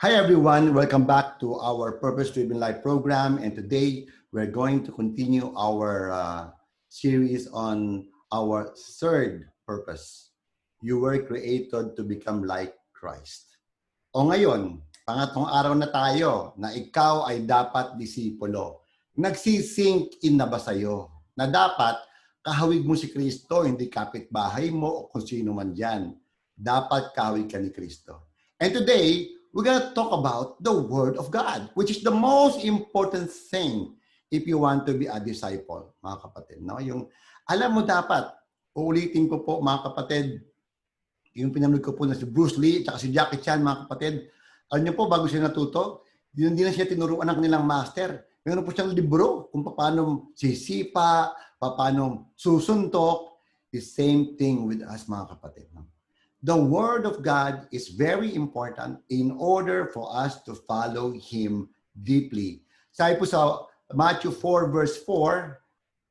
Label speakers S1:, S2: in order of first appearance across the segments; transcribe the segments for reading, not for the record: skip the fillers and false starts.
S1: Hi everyone, welcome back to our Purpose Driven Life program. And today we're going to continue our series on our third purpose. You were created to become like Christ. O ngayon, pangatlong araw na tayo na ikaw ay dapat disipulo. Nagsisink in na ba sa'yo na dapat kahawig mo si Kristo, hindi kapitbahay mo o kung sino man dyan. Dapat kahawig ka ni Kristo. And today, we're going to talk about the Word of God, which is the most important thing if you want to be a disciple, mga kapatid. No? Yung, alam mo dapat, uulitin ko po mga kapatid, yung pinanood ko po na si Bruce Lee at si Jackie Chan, mga kapatid, alam niyo po, bago siya natuto, hindi na siya tinuruan ng kanilang master. Meron po siyang libro kung paano sisipa, paano susuntok. The same thing with us, mga kapatid. No? The Word of God is very important in order for us to follow Him deeply. Sabi po sa Matthew 4 verse 4,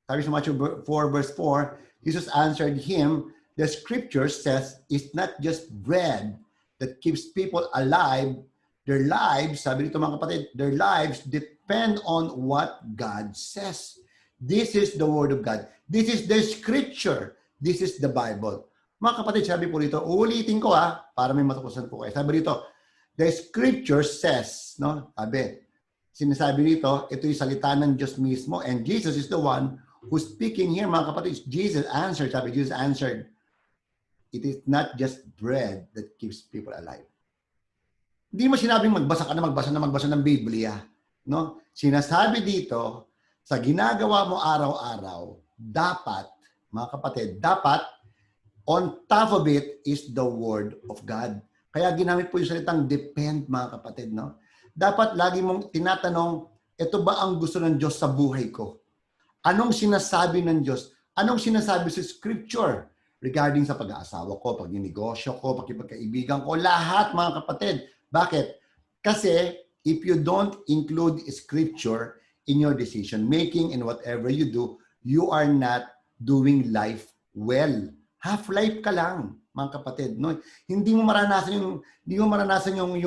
S1: sabi sa Matthew 4 verse 4, Jesus answered him, the scripture says it's not just bread that keeps people alive. Their lives, sabi dito mga kapatid, their lives depend on what God says. This is the Word of God. This is the scripture. This is the Bible. Mga kapatid, sabi po dito, uulitin ko para may matapusan po kayo. Sabi dito, the scripture says, no? Sabi, sinasabi dito, ito yung salita ng Diyos mismo, and Jesus is the one who's speaking here, mga kapatid. Jesus answered, it is not just bread that keeps people alive. Hindi mo sinabing magbasa ng Biblia. No? Sinasabi dito, sa ginagawa mo araw-araw, dapat, mga kapatid, dapat, on top of it is the Word of God. Kaya ginamit po yung salitang depend, mga kapatid. No? Dapat lagi mong tinatanong, ito ba ang gusto ng Diyos sa buhay ko? Anong sinasabi ng Diyos? Anong sinasabi sa Scripture regarding sa pag-aasawa ko, pag-negosyo ko, pagkipagkaibigan ko, lahat, mga kapatid. Bakit? Kasi if you don't include Scripture in your decision making and whatever you do, you are not doing life well. Half-life ka lang, mga kapatid, no? Hindi mo maranasan yung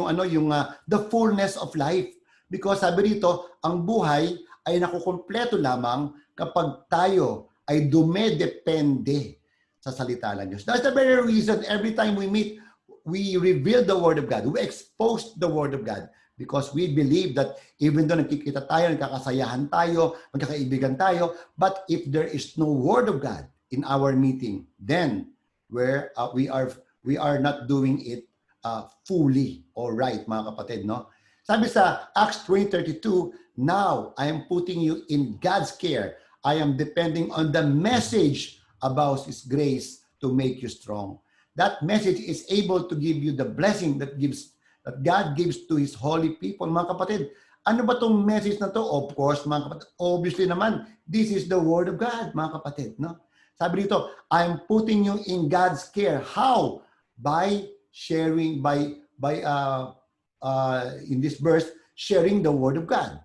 S1: the fullness of life. Because sabi dito, ang buhay ay nakukumpleto lamang kapag tayo ay dumedepende sa salita ng Diyos. That's the very reason every time we meet, we reveal the Word of God. We expose the Word of God because we believe that even though nakikita tayo, nagkakasayahan tayo, magkakaibigan tayo, but if there is no Word of God in our meeting, then we are not doing it fully or right, mga kapatid, no? Sabi sa Acts 20:32, now I am putting you in God's care. I am depending on the message about His grace to make you strong. That message is able to give you the blessing that God gives to His holy people. Mga kapatid, ano ba tong message na to? Of course, mga kapatid, obviously naman, this is the Word of God, mga kapatid, no? Sabi dito, I'm putting you in God's care. How? By sharing, in this verse, sharing the Word of God.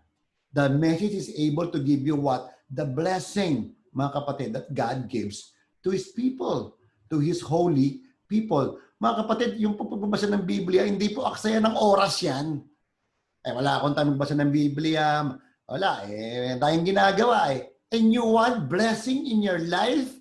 S1: The message is able to give you what? The blessing, mga kapatid, that God gives to His people, to His holy people. Mga kapatid, yung pagbabasa ng Biblia, hindi po aksaya ng oras yan. Wala akong time magbasa ng Biblia. Wala, tayong ginagawa And you want blessing in your life,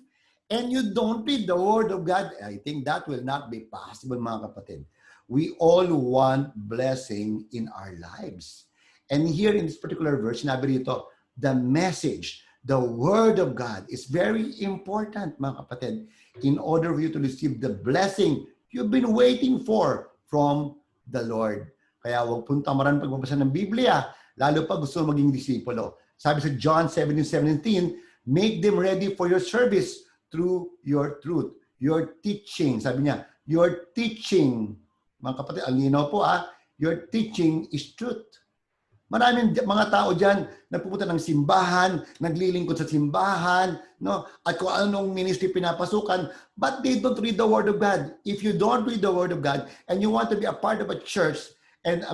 S1: and you don't read the Word of God, I think that will not be possible, mga kapatid. We all want blessing in our lives. And here in this particular verse, sinabi dito, the message, the Word of God is very important, mga kapatid, in order for you to receive the blessing you've been waiting for from the Lord. Kaya huwag punta maran pagbabasa ng Biblia, lalo pa gusto maging disipulo. Sabi sa John 17:17, make them ready for your service through your truth, your teaching. Sabi niya, your teaching, mga kapatid, ang linaw po your teaching is truth. Maraming mga tao dyan, nagpupunta ng simbahan, naglilingkod sa simbahan, no? At kung anong ministry pinapasukan, but they don't read the Word of God. If you don't read the Word of God, and you want to be a part of a church, and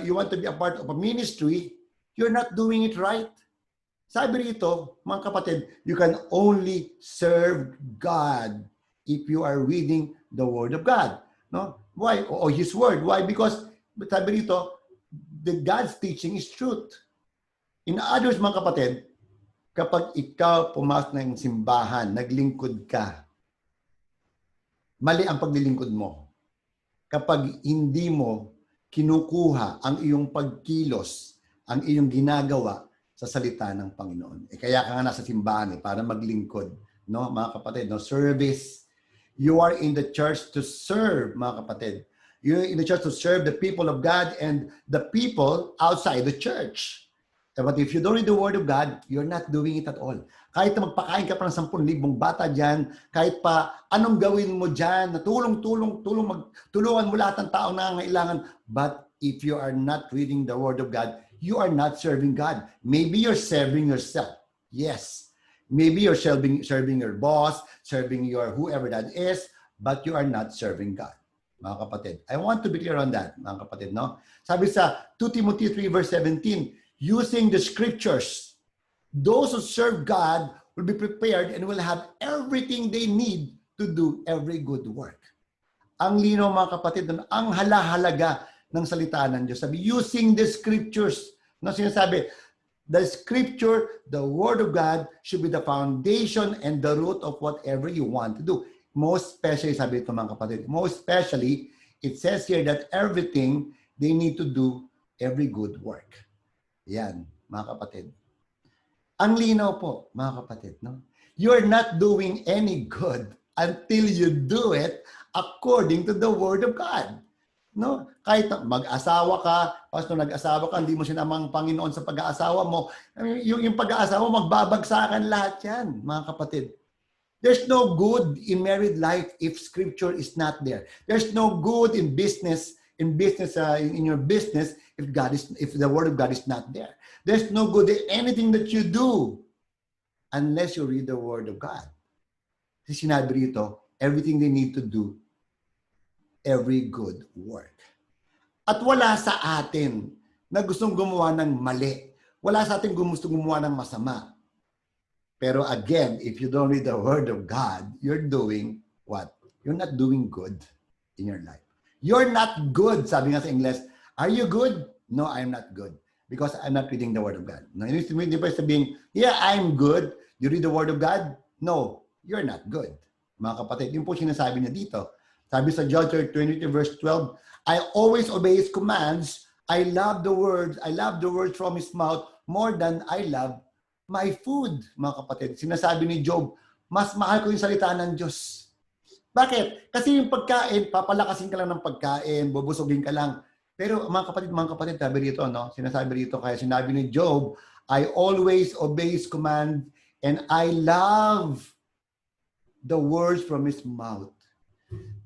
S1: you want to be a part of a ministry, you're not doing it right. Sabi rito, mga kapatid, you can only serve God if you are reading the Word of God. No? Why? O His Word. Why? Because But sabi rito, the God's teaching is truth. In others, mga kapatid, kapag ikaw pumasok ng simbahan, naglingkod ka, mali ang paglilingkod mo. Kapag hindi mo kinukuha ang iyong pagkilos, ang iyong ginagawa sa salita ng Panginoon. Kaya ka nga nasa simbahan para maglingkod, no, mga kapatid, no, service. You are in the church to serve, mga kapatid. You're in the church to serve the people of God and the people outside the church. But if you don't read the Word of God, you're not doing it at all. Kahit na magpakain ka pa ng 10,000 bata dyan, kahit pa anong gawin mo dyan, na tulungan mo lahat ng taong nangangailangan, but if you are not reading the Word of God, you are not serving God. Maybe you're serving yourself. Yes. Maybe you're serving your boss, serving your whoever that is, but you are not serving God. Mga kapatid, I want to be clear on that, mga kapatid, no? Sabi sa 2 Timothy 3 verse 17, using the scriptures, those who serve God will be prepared and will have everything they need to do every good work. Ang lino, mga kapatid, ang halaga ng salita ng Diyos. Sabi, using the scriptures. No, sinasabi, the scripture, the word of God should be the foundation and the root of whatever you want to do. Most especially, sabi ito mga kapatid, most especially, it says here that everything they need to do every good work. Yan, mga kapatid. Ang linaw po, mga kapatid, no? You're not doing any good until you do it according to the Word of God. No? Kahit mag-asawa ka, tapos nung nag-asawa ka, hindi mo sinamang Panginoon sa pag-aasawa mo, yung pag-aasawa, magbabagsakan lahat yan, mga kapatid. There's no good in married life if Scripture is not there. There's no good in business, in your business, if the Word of God is not there. There's no good in anything that you do unless you read the Word of God. Kasi sinabi rito, everything they need to do, every good work. At wala sa atin na gustong gumawa ng mali. Wala sa atin gustong gumawa ng masama. Pero again, if you don't read the Word of God, you're doing what? You're not doing good in your life. You're not good, sabi nga sa English. Are you good? No, I'm not good. Because I'm not reading the Word of God. No, hindi pa sabihin, yeah, I'm good. You read the Word of God? No, you're not good. Mga kapatid, yun po sinasabi niya dito. Sabi sa John 22 verse 12, I always obey His commands. I love the words from His mouth more than I love my food, mga kapatid. Sinasabi ni Job, mas mahal ko yung salita ng Diyos. Bakit? Kasi yung pagkain, papalakasin ka lang ng pagkain, bubusugin ka lang. Pero mga kapatid, sabi rito, no? Sinasabi rito, kaya sinabi ni Job, I always obey His command and I love the words from His mouth.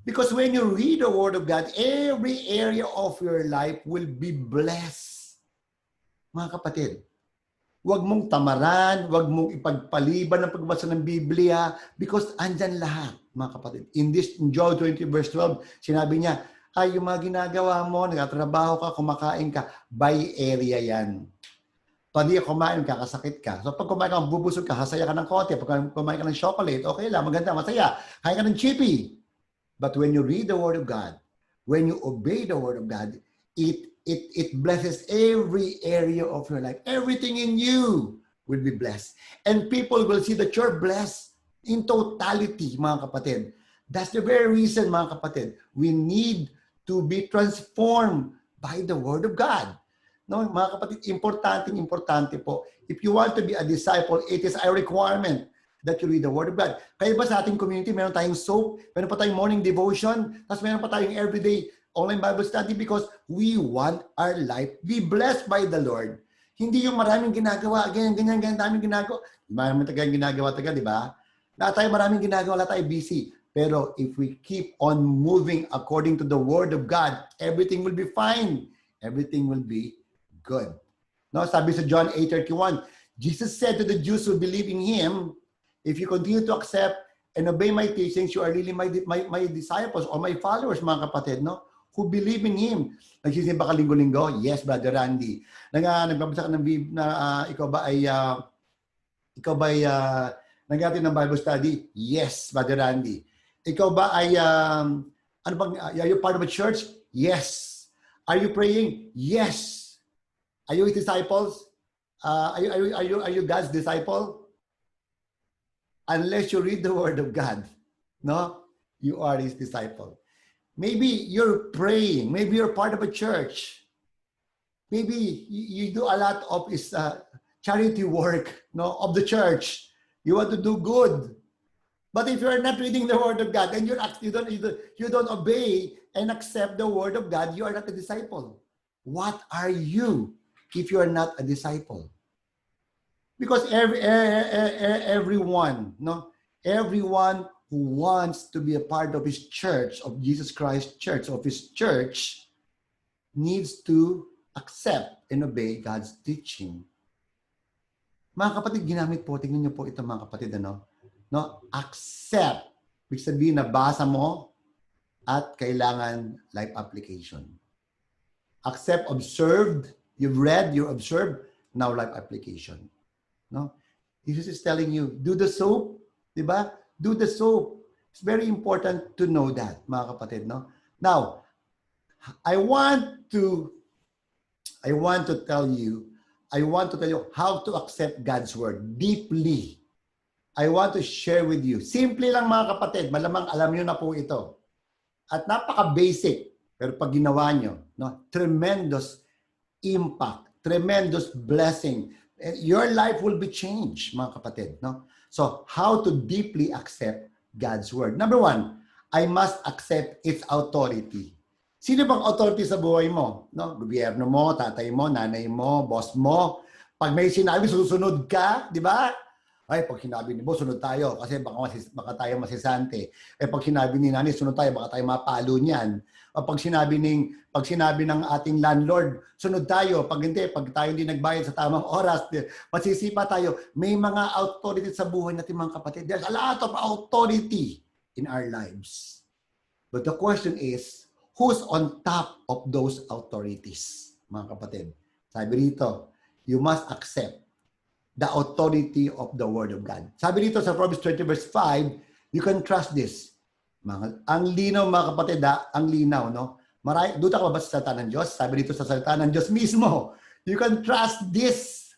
S1: Because when you read the Word of God, every area of your life will be blessed. Mga kapatid, huwag mong tamaran, huwag mong ipagpaliban ng pagbasa ng Biblia because andyan lahat, mga kapatid. In John 20 verse 12, sinabi niya, ay, yung mga ginagawa mo, nagtatrabaho ka, kumakain ka, by area yan. Pag di ka kumain, kakasakit ka. So pag kumain ka, bubusog ka, hasaya ka ng konti. Pag kumain ka ng chocolate, okay lang, maganda, masaya. Kain ka ng chippy. But when you read the Word of God, when you obey the Word of God, it blesses every area of your life. Everything in you will be blessed. And people will see that you're blessed in totality, mga kapatid. That's the very reason, mga kapatid, we need to be transformed by the Word of God. No, mga kapatid, importante po. If you want to be a disciple, it is a requirement that you read the Word of God. Kaya ba sa ating community, meron tayong soap, meron pa tayong morning devotion, tapos meron pa tayong everyday online Bible study because we want our life be blessed by the Lord. Hindi yung maraming ginagawa, ganyan, daming ginagawa. Maraming ginagawa, di ba? Lahat tayo maraming ginagawa, lahat tayo busy. Pero if we keep on moving according to the Word of God, everything will be fine. Everything will be good. No, sabi sa John 8:31, Jesus said to the Jews who believe in Him, if you continue to accept and obey my teachings, you are really my disciples or my followers, mga kapatid, no? Who believe in Him. Nagsisimba ka linggo-linggo? Yes, Brother Randy. Nagbabasa ka ng Biblia na ikaw ba ay nag-attend ng Bible study? Yes, Brother Randy. Ikaw ba ay are you part of a church? Yes. Are you praying? Yes. Are you his disciples? Are you God's disciple? Unless you read the Word of God, no, you are his disciple. Maybe you're praying. Maybe you're part of a church. Maybe you do a lot of charity work, no, of the church. You want to do good. But if you're not reading the Word of God and you don't obey and accept the Word of God, you are not a disciple. What are you if you are not a disciple? Because everyone who wants to be a part of his church, of Jesus Christ Church, of his church, needs to accept and obey God's teaching. Mga kapatid, ginamit po, tingnan niyo po ito mga kapatid, no? Accept. Ibig sabihin, nabasa mo at kailangan life application. Accept, observed, you've read, you observed, now life application. No? Jesus is telling you, do the soap, di ba? Do the soap. It's very important to know that, mga kapatid, no? Now, I want to tell you how to accept God's word deeply. I want to share with you. Simple lang mga kapatid, malamang alam niyo na po ito. At napaka-basic, pero pag ginawa niyo, no, tremendous impact, tremendous blessing. Your life will be changed, mga kapatid, no? So, how to deeply accept God's word? Number one, I must accept its authority. Sino bang authority sa buhay mo? No? Gobyerno mo, tatay mo, nanay mo, boss mo. Pag may sinabi, susunod ka, di ba? Ay, pag sinabi ni boss, sunod tayo kasi baka tayo masisante. Pag sinabi ni nanay, sunod tayo, baka tayo mapalo niyan. O pag sinabi ng ating landlord, sunod tayo. Pag tayo hindi nagbayad sa tamang oras, masisipa tayo. May mga authority sa buhay natin mga kapatid. There's a lot of authority in our lives. But the question is, who's on top of those authorities, mga kapatid? Sabi rito, you must accept the authority of the Word of God. Sabi rito sa Proverbs 20 verse 5, you can trust this. Ang linaw, mga kapatid, ang linaw, no? Doon ka ba sa salita ng Diyos? Sabi dito sa salita ng Diyos mismo, you can trust this.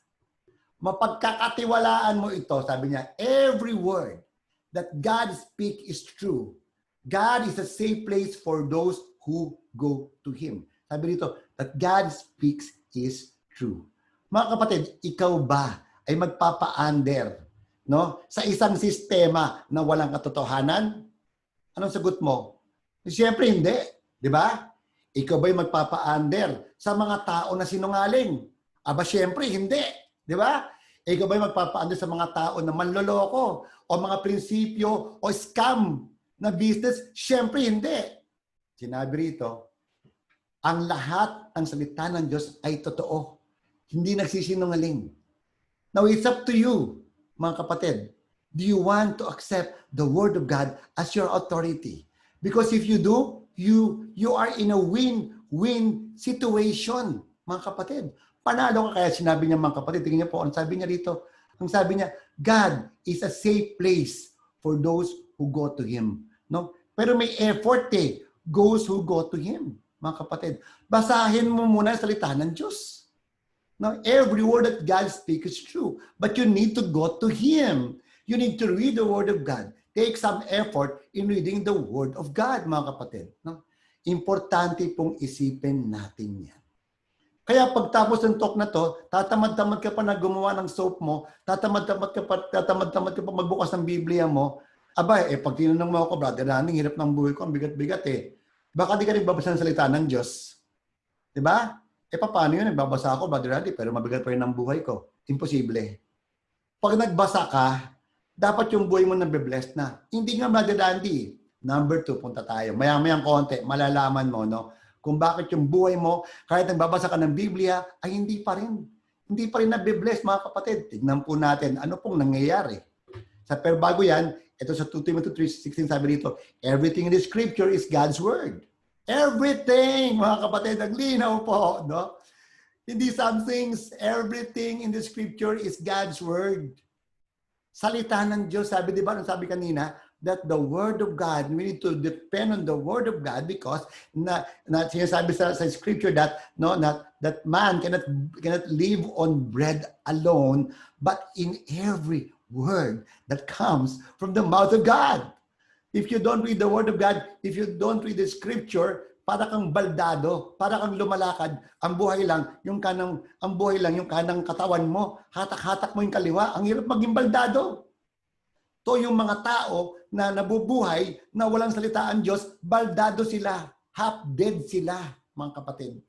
S1: Mapagkakatiwalaan mo ito. Sabi niya, every word that God speak is true. God is a safe place for those who go to Him. Sabi dito, that God speaks is true. Mga kapatid, ikaw ba ay magpapa-under, no, sa isang sistema na walang katotohanan? Anong sagot mo? Siyempre hindi, di ba? Ikaw ba'y magpapa-under sa mga tao na sinungaling? Aba, siyempre hindi, di ba? Ikaw ba'y magpapa-under sa mga tao na manloloko o mga prinsipyo o scam na business? Siyempre hindi. Sinabi rito, ang lahat ng salita ng Diyos ay totoo. Hindi nagsisinungaling. Now, it's up to you, mga kapatid. Do you want to accept the Word of God as your authority? Because if you do, you are in a win-win situation, mga kapatid. Panalo ka kaya sinabi niya, mga kapatid. Tingnan niyo po, ang sabi niya dito, ang sabi niya, God is a safe place for those who go to Him. No? Pero may effort those who go to Him, mga kapatid. Basahin mo muna ang salita ng Diyos. Now, every word that God speaks is true. But you need to go to Him. You need to read the Word of God. Take some effort in reading the Word of God, mga kapatid. No? Importante pong isipin natin yan. Kaya pagtapos ng talk na to, tatamad-tamad ka pa na gumawa ng soap mo, tatamad-tamad ka pa magbukas ng Biblia mo, aba, pag tinanong mo ako, brother, naning hirap ng buhay ko, ang bigat-bigat Baka di ka nagbabasa ng salita ng Diyos. Diba? Paano yun? Nagbabasa ako, brother Randy, pero mabigat pa rin ang buhay ko. Imposible. Pag nagbasa ka, dapat yung buhay mo nabe-blessed na. Hindi nga, brother Randy. Number 2, punta tayo. Maya-mayang konti, malalaman mo, no? Kung bakit yung buhay mo, kahit nagbabasa ka ng Biblia, ay hindi pa rin. Hindi pa rin nabe-bless, mga kapatid. Tignan po natin, ano pong nangyayari. Pero bago yan, ito sa 2 Timothy 3:16 sabi dito, everything in the scripture is God's word. Everything, mga kapatid, ang linaw po, no? Hindi some things, everything in the scripture is God's word. Salita ng Diyos, sabi, di ba, nung sabi kanina, that the Word of God, we need to depend on the Word of God because sinasabi sa Scripture that that man cannot live on bread alone, but in every word that comes from the mouth of God. If you don't read the Word of God, if you don't read the Scripture, para kang baldado, para kang lumalakad, ang buhay lang yung kanang katawan mo, hatak-hatak mo yung kaliwa, ang hirap maging baldado. To yung mga tao na nabubuhay na walang salita ang Diyos, baldado sila, half-dead sila, mga kapatid.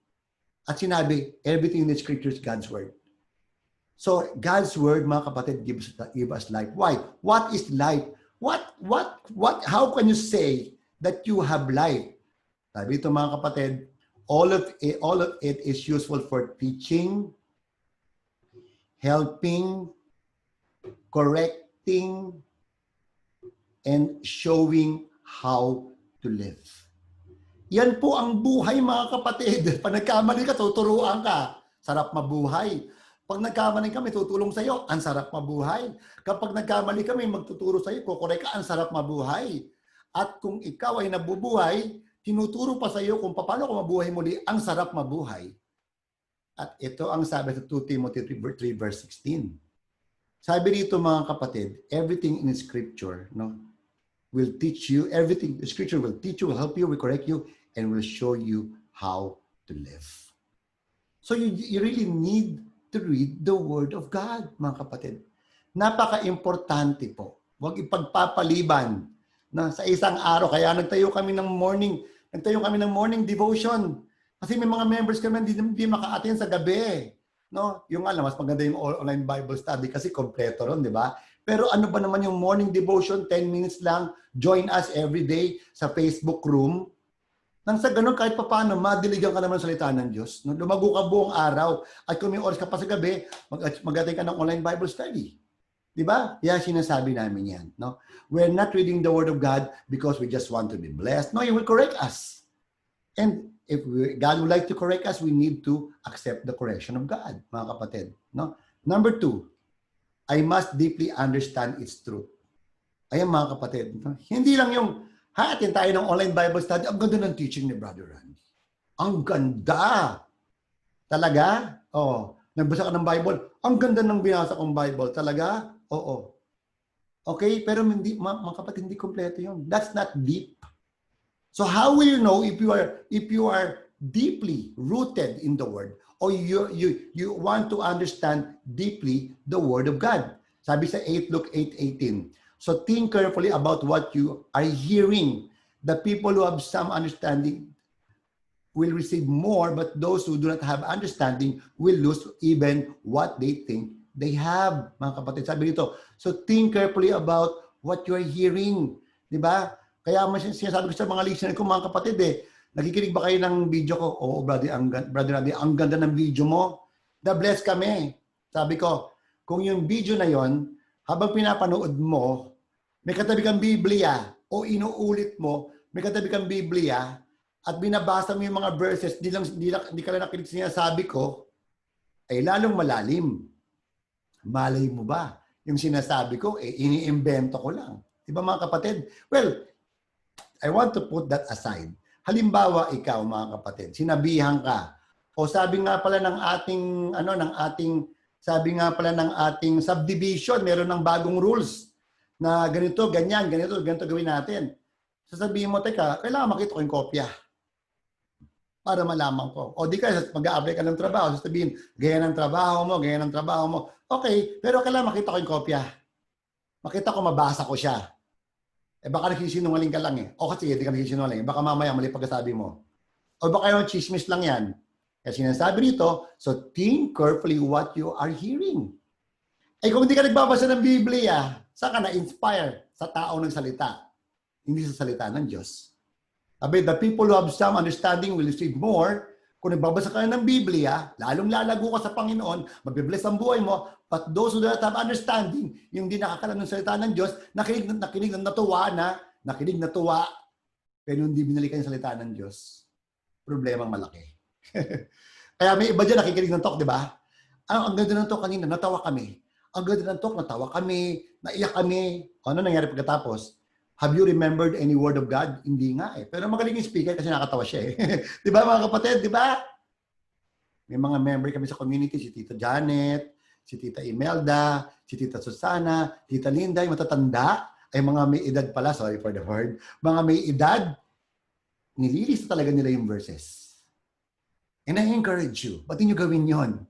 S1: At sinabi, everything in the Scripture is God's Word. So, God's Word, mga kapatid, give us life. Why? What is life? How can you say that you have life? Sabi ito, mga kapatid, all of it is useful for teaching, helping, correcting, and showing how to live. Yan po ang buhay, mga kapatid. Pag nagkamali ka, tuturuan ka. Sarap mabuhay. Pag nagkamali kami, tutulong sa iyo. Ang sarap mabuhay. Kapag nagkamali kami, magtuturo sa iyo, kukorek ka, ang sarap mabuhay. At kung ikaw ay nabubuhay, tinuturo pa sa iyo kung paano ko mabuhay muli, ang sarap mabuhay. At ito ang sabi sa 2 Timothy 3 verse 16. Sabi dito, mga kapatid, everything in Scripture, will teach you, everything, the Scripture will teach you, will help you, will correct you, and will show you how to live. So you really need to read the Word of God, mga kapatid. Napaka-importante po. Huwag ipagpapaliban na sa isang araw. Kaya nagtayo kami ng morning devotion. Kasi may mga members kami hindi maka-attend sa gabi. Yung mas maganda yung online Bible study kasi kompleto ron, di ba? Pero ano ba naman yung morning devotion, 10 minutes lang, join us every day sa Facebook room. Nang sa ganun, kahit paano, madiligan ka naman sa salita ng Diyos. Lumago ka buong araw. At kung may oras ka pa sa gabi, mag-attend ka ng online Bible study. Di ba? Yan sinasabi namin yan. We're not reading the Word of God because we just want to be blessed. No, He will correct us. And if God would like to correct us, we need to accept the correction of God, mga kapatid. Number 2, I must deeply understand its truth. Ayan, mga kapatid. Hindi lang yung, hatin tayo ng online Bible study, ang ganda ng teaching ni Brother Randy. Ang ganda! Talaga? Oo. Nagbasa ka ng Bible, ang ganda ng binasa kong Bible. Talaga? Oo. Okay, pero mga kapatid, hindi kompleto yun. That's not deep. So how will you know if you are deeply rooted in the Word or you want to understand deeply the Word of God? Sabi sa Luke 8:18. So think carefully about what you are hearing. The people who have some understanding will receive more, but those who do not have understanding will lose even what they think they have. Mga kapatid, sabi dito, so think carefully about what you are hearing. Di ba? Kaya sinasabi ko sa mga listener ko, mga kapatid, nakikinig ba kayo ng video ko? Oo, brother Randy, ang ganda ng video mo. Na-bless kami. Sabi ko, kung yung video na yon, habang pinapanood mo, may katabi kang Biblia o inuulit mo, may katabi kang Biblia at binabasa mo yung mga verses, hindi ka lang nakinig sa sinasabi ko, ay lalong malalim. Malay mo ba? Yung sinasabi ko, iniimbento ko lang. Diba, mga kapatid? Well, I want to put that aside. Halimbawa, ikaw, mga kapatid, sinabihan ka, o sabi nga pala ng ating subdivision, meron ng bagong rules na ganito, ganito gawin natin. Sasabihin mo, teka, kailangan makita ko yung kopya para malaman ko. O di kaya, mag-a-apply ka ng trabaho, sasabihin, ganyan ang trabaho mo. Okay, pero kailangan makita ko yung kopya. Makita ko, mabasa ko siya. Baka nagsisinungaling ka lang O kasi hindi ka nagsisinungaling. Baka mamaya mali pagkasabi mo. O baka yung chismis lang yan. Kasi sinasabi dito, so think carefully what you are hearing. Kung hindi ka nagbabasa ng Biblia, saan ka na-inspire? Sa tao nagsalita. Hindi sa salita ng Diyos. Sabi, the people who have some understanding will receive more. Kung nagbabasa ka ng Biblia, lalong lalago ka sa Panginoon, magbibless ang buhay mo, but those who don't have understanding, yung di nakakalam ng salita ng Diyos, nakinig na natuwa, pero hindi binalikan yung salita ng Diyos. Problemang malaki. Kaya may iba dyan nakikinig ng talk, di ba? Ang ganda ng talk kanina, natawa kami. Ang ganda ng talk, natawa kami, naiyak kami. Ano nangyari pagkatapos? Have you remembered any word of God? Hindi nga eh. Pero magaling yung speaker kasi nakatawa siya eh. Di ba mga kapatid? Di ba? May mga member kami sa community, si Tita Janet, si Tita Imelda, si Tita Susana, Tita Linda, yung matatanda, ay mga may edad pala, sorry for the word, mga may edad, nililista talaga nila yung verses. And I encourage you, ba't niyo gawin yon?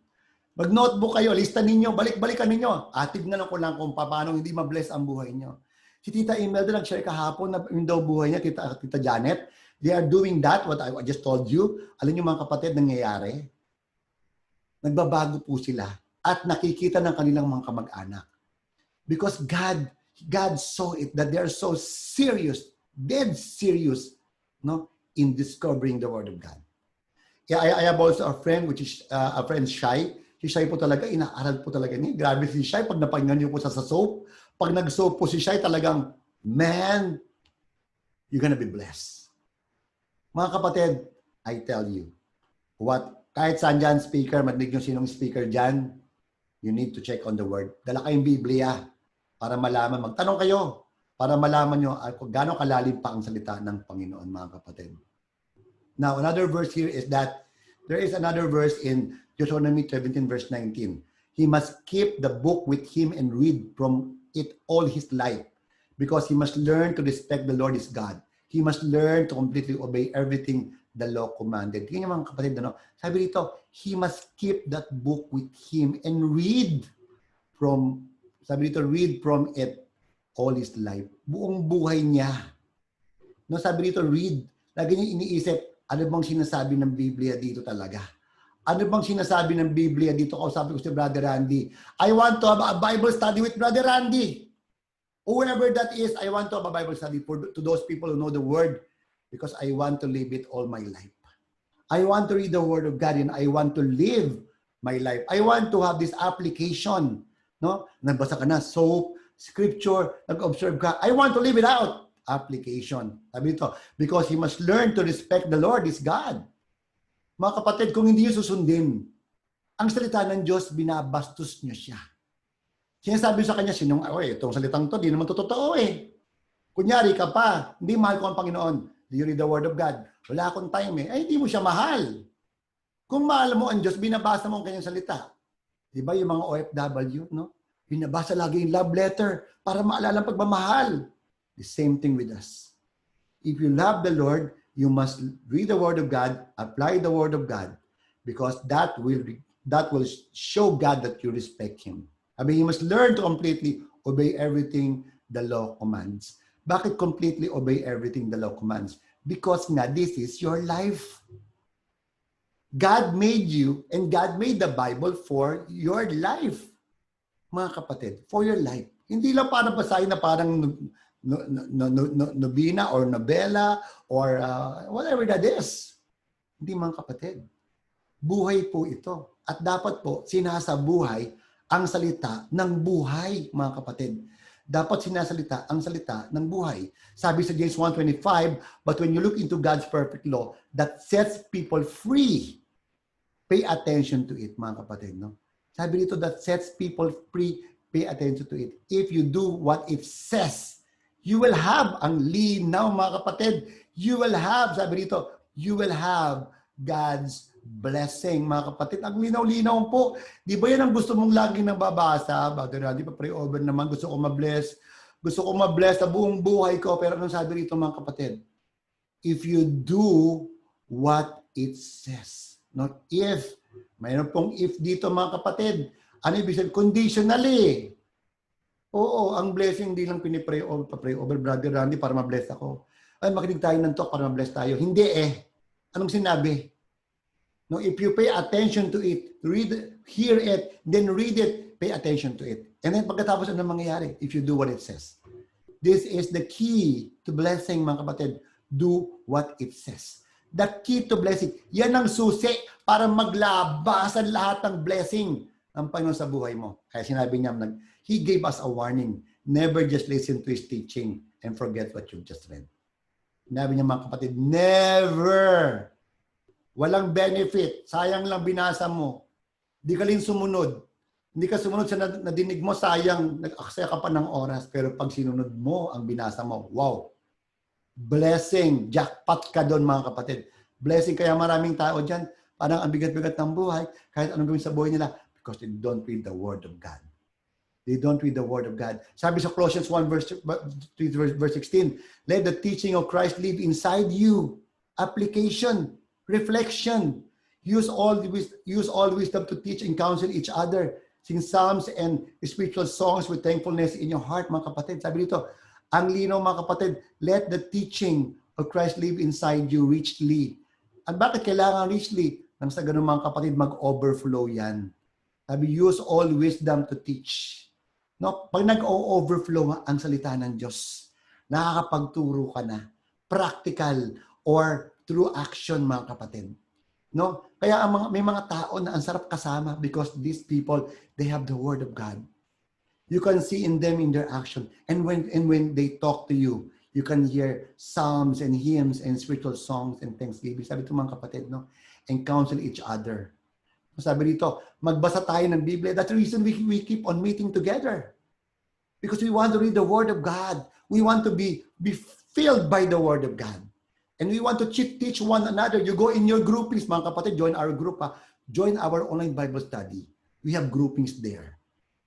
S1: Mag-notebook kayo, lista ninyo, balik-balikan ninyo. Tignan ko lang kung paano hindi ma-bless ang buhay nyo. Si Tita Imelda nag-share kahapon na yung daw buhay niya, Tita Janet, they are doing that, what I just told you. Alam niyo mga kapatid, nangyayari? Nagbabago po sila at nakikita ng kanilang mga kamag-anak. Because God saw it that they are so serious, dead serious, no, in discovering the Word of God. Yeah, I have also a friend, which is a friend Shai. Si Shai po talaga, inaaral po talaga niya. Grabe si Shai, pag napakinggan niyo po sa soap, pag nag-soap po si Shai, talagang, man, you're gonna be blessed. Mga kapatid, I tell you, kahit saan dyan speaker, magdig yung sinong speaker dyan, you need to check on the Word. Dala kayong Biblia para malaman, magtanong kayo, para malaman nyo kung gaano kalalim pa ang salita ng Panginoon, mga kapatid. Now, another verse here is that there is another verse in Deuteronomy 17 verse 19. He must keep the book with him and read from it all his life because he must learn to respect the Lord his God. He must learn to completely obey everything the law commanded. Tingnan niyo mga kapatid, ano? Sabi dito, he must keep that book with him and read from it all his life. Buong buhay niya. No, sabi dito, read. Lagi niya iniisip, ano bang sinasabi ng Biblia dito talaga? Ano bang sinasabi ng Biblia dito? Sabi ko si Brother Randy, I want to have a Bible study with Brother Randy. Whoever that is, I want to have a Bible study to those people who know the Word because I want to live it all my life. I want to read the Word of God and I want to live my life. I want to have this application. No? Nagbasa ka na, soap, scripture, nag-observe ka. I want to live it out. Application. Sabi ito, because he must learn to respect the Lord, his God. Mga kapatid, kung hindi nyo susundin, ang salita ng Diyos, binabastos nyo siya. Sinasabi sa kanya, itong salitang to, di naman totoo eh. Kunyari ka pa, hindi mahal ko ang Panginoon. Do you read the Word of God? Wala akong time eh. Ay, hindi mo siya mahal. Kung mahal mo ang Diyos, binabasa mo ang kanyang salita. Di ba yung mga OFW, no? Binabasa lagi yung love letter para maalala ang pagmamahal. The same thing with us. If you love the Lord, you must read the Word of God, apply the Word of God, because that will show God that you respect Him. I mean, you must learn to completely obey everything the law commands. Bakit completely obey everything the law commands? Because nga, this is your life. God made you and God made the Bible for your life. Mga kapatid, for your life. Hindi lang para basahin na parang nobina or nobela or whatever that is. Hindi mga kapatid. Buhay po ito. At dapat po sinasabuhay ang salita ng buhay, mga kapatid. Dapat sinasalita ang salita ng buhay. Sabi sa James 1:25, but when you look into God's perfect law that sets people free, pay attention to it, mga kapatid. No? Sabi dito that sets people free, pay attention to it. If you do what it says, you will have ang linaw, mga kapatid. You will have, sabi dito, you will have God's blessing, mga kapatid. Ang linaw-linaw po. Di ba yan ang gusto mong laging nababasa? Di ba pray over naman, gusto ko ma-bless. Gusto ko ma-bless sa buong buhay ko. Pero anong sabi dito, mga kapatid? If you do what it says. Not if. Mayroon pong if dito, mga kapatid. Ano ibig sabihin? Conditionally. Oo, ang blessing hindi lang pinipray over Brother Randy para ma-bless ako. Ay, makinig tayo ng talk para ma-bless tayo. Hindi eh. Anong sinabi? No, if you pay attention to it, hear it, then read it, pay attention to it. And then pagkatapos ano mangyayari? If you do what it says. This is the key to blessing, mga kapatid. Do what it says. The key to blessing. Yan ang susi para maglabasan lahat ng blessing ng Panginoon sa buhay mo. Kaya sinabi niya, He gave us a warning. Never just listen to His teaching and forget what you've just read. Sinabi niya, mga kapatid, never. Walang benefit. Sayang lang binasa mo. Di ka rin sumunod. Hindi ka sumunod sa nadinig mo, sayang, nag-aksaya ka pa ng oras. Pero pag sinunod mo ang binasa mo, wow, blessing, jackpot ka doon mga kapatid. Blessing, kaya maraming tao dyan, parang ang bigat-bigat ng buhay, kahit anong gawin sa buhay nila, because they don't read the Word of God. They don't read the Word of God. Sabi sa Colossians 1 verse 16, let the teaching of Christ live inside you. Application, reflection. Use all wisdom to teach and counsel each other. Sing psalms and spiritual songs with thankfulness in your heart, mga kapatid. Sabi dito, ang linaw mga kapatid, let the teaching of Christ live inside you richly. At bakit kailangan richly? Nang sa ganun mga kapatid, mag-overflow yan. Sabi, use all wisdom to teach. No, pag nag-overflow ang salita ng Diyos, nakakapagturo ka na, practical or through action mga kapatid. No? Kaya may mga tao na ang sarap kasama because these people, they have the Word of God. You can see in them in their action. And when they talk to you, you can hear psalms and hymns and spiritual songs and thanksgiving. Sabi ito mga kapatid, no? And counsel each other. Sabi dito, magbasa tayo ng Biblia. That's the reason we keep on meeting together. Because we want to read the Word of God. We want to be filled by the Word of God. And we want to teach one another. You go in your group, please, mga kapatid, join our group. Join our online Bible study. We have groupings there.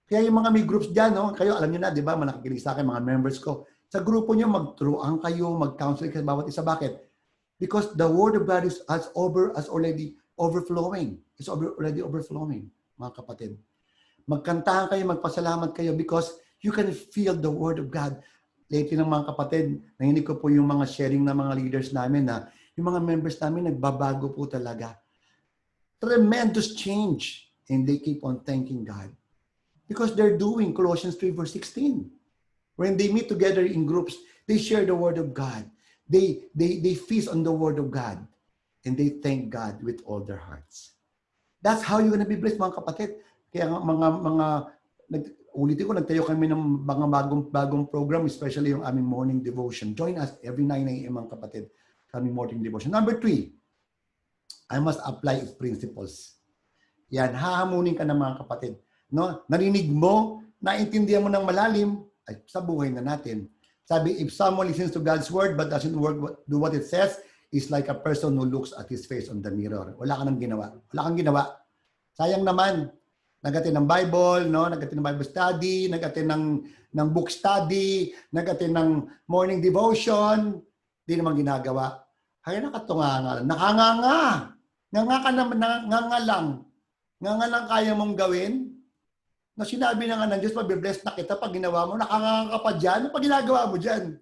S1: Kaya yung mga may groups dyan, no? Kayo, alam nyo na, di ba, nakikinig sa akin, mga members ko. Sa grupo nyo, magturuan kayo, mag-counsel kayo bawat isa. Bakit? Because the Word of God has already overflowing. It's already overflowing, mga kapatid. Magkantahan kayo, magpasalamat kayo because you can feel the Word of God. Lately ng mga kapatid, nahinig ko po yung mga sharing ng mga leaders namin na yung mga members namin nagbabago po talaga. Tremendous change. And they keep on thanking God. Because they're doing Colossians 3 verse 16. When they meet together in groups, they share the Word of God. They feast on the Word of God. And they thank God with all their hearts. That's how you're gonna be blessed, mga kapatid. Kaya ulitin ko, nagtayo kami ng mga bagong program, especially yung aming morning devotion. Join us every 9 a.m. mga kapatid, aming morning devotion. Number 3, I must apply its principles. Yan, hahamunin ka ng mga kapatid. No? Narinig mo, naintindihan mo ng malalim, ay sa buhay na natin. Sabi, if someone listens to God's word but doesn't do what it says, is like a person who looks at his face on the mirror. Wala ka nang ginawa. Wala kang ginawa. Sayang naman. Nag-attend ng Bible, no? Nag-attend ng Bible study, nag-attend ng book study, nag-attend ng morning devotion, di naman ginagawa. Kaya nakatunganga. Nakanganga. Nganga ka naman, nganga lang. Nganga lang kaya mong gawin. Na sinabi na nga ng Diyos, mabibless na kita pag ginawa mo, nakanganga ka pa dyan. Pag ginagawa mo dyan.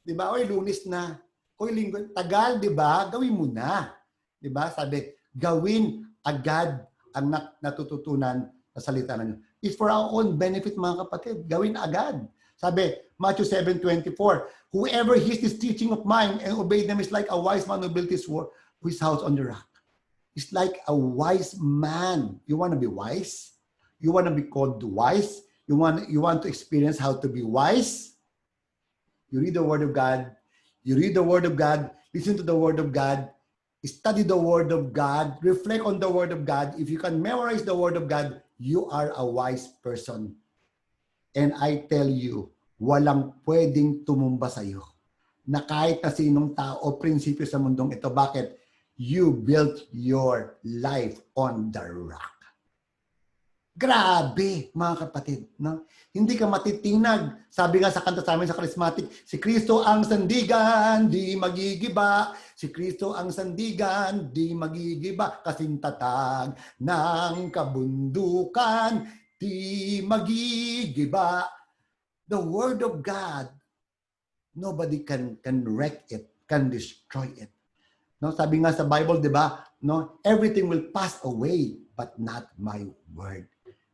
S1: Di ba? Oy, Lunes na. Oy, Linggo. Tagal, di ba? Gawin mo na. Di ba? Sabi, gawin agad ang natututunan na salita ng Diyos. It's for our own benefit, mga kapatid. Gawin agad. Sabi, Matthew 7:24, whoever hears this teaching of mine and obey them is like a wise man who built his house on the rock. It's like a wise man. You want to be wise? You want to be called wise? You want to experience how to be wise? You read the Word of God. You read the Word of God. Listen to the Word of God. Study the Word of God. Reflect on the Word of God. If you can memorize the Word of God, you are a wise person. And I tell you, walang pwedeng tumumba sa iyo. Na kahit na sinong tao o prinsipyo sa mundong ito, bakit? You built your life on the rock. Grabe, mga kapatid. No? Hindi ka matitinag. Sabi nga sa kanta sa amin sa charismatic, si Kristo ang sandigan, di magigiba. Si Kristo ang sandigan, di magigiba. Kasing tatag ng kabundukan, di magigiba. The Word of God, nobody can wreck it, can destroy it. No, sabi nga sa Bible, di ba? No, everything will pass away, but not my word.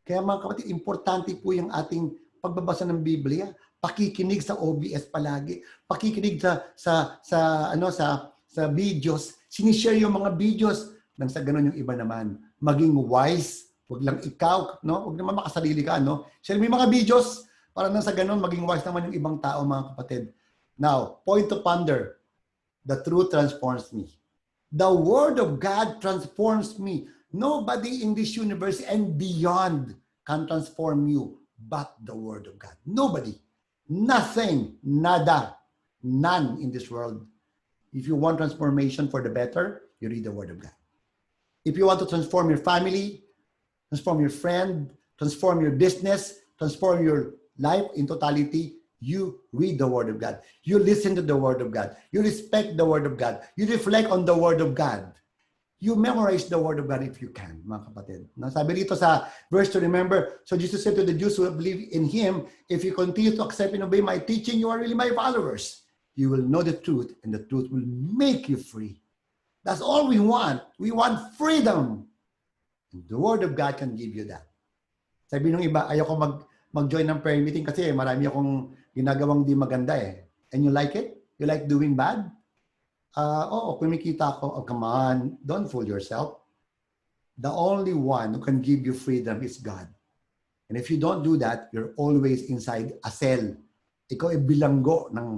S1: Kaya mga kapatid, importante po yung ating pagbabasa ng Biblia, pakikinig sa OBS palagi, pakikinig sa videos, sinishare yung mga videos, nang sa ganun yung iba naman, maging wise, wag lang ikaw, no? Wag naman makasarili ka, no? Share mo yung mga videos, para nang sa ganun, maging wise naman yung ibang tao, mga kapatid. Now, point to ponder, the truth transforms me. The Word of God transforms me. Nobody in this universe and beyond can transform you but the Word of God. Nobody, nothing, nada, none in this world. If you want transformation for the better, you read the Word of God. If you want to transform your family, transform your friend, transform your business, transform your life in totality, you read the Word of God. You listen to the Word of God. You respect the Word of God. You reflect on the Word of God. You memorize the Word of God if you can, mga kapatid. Sabi dito sa verse to remember, so Jesus said to the Jews who believe in Him, if you continue to accept and obey my teaching, you are really my followers. You will know the truth, and the truth will make you free. That's all we want. We want freedom. And the Word of God can give you that. Sabi nung iba, ayoko mag-join ng prayer meeting kasi marami akong ginagawang di maganda eh. And you like it? You like doing bad? Oo, kumikita ako. Oh, come on. Don't fool yourself. The only one who can give you freedom is God. And if you don't do that, you're always inside a cell. Ikaw ay bilanggo ng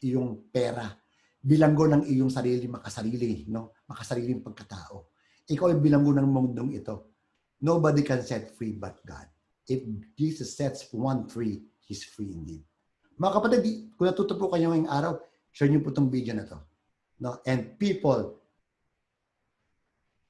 S1: iyong pera. Bilanggo ng iyong sarili, makasarili, no? Makasariling pagkatao. Ikaw ay bilanggo ng mundong ito. Nobody can set free but God. If Jesus sets one free, He's free indeed. Mga kapatid, kung natuto po kayo ngayong araw, share niyo po itong video na to. No? And people,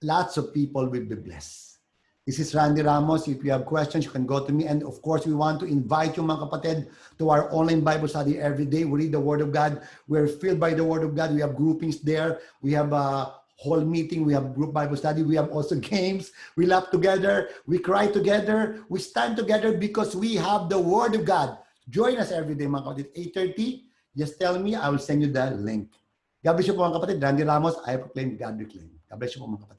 S1: lots of people will be blessed. This is Randy Ramos. If you have questions, you can go to me. And of course, we want to invite you, mga kapatid, to our online Bible study every day. We read the Word of God. We're filled by the Word of God. We have groupings there. We have a whole meeting. We have group Bible study. We have also games. We laugh together. We cry together. We stand together because we have the Word of God. Join us every day, mga kapatid. 8:30. Just tell me. I will send you the link. God bless you po, mga kapatid. Randy Ramos, I proclaim, God reclaim. God bless you po, mga kapatid.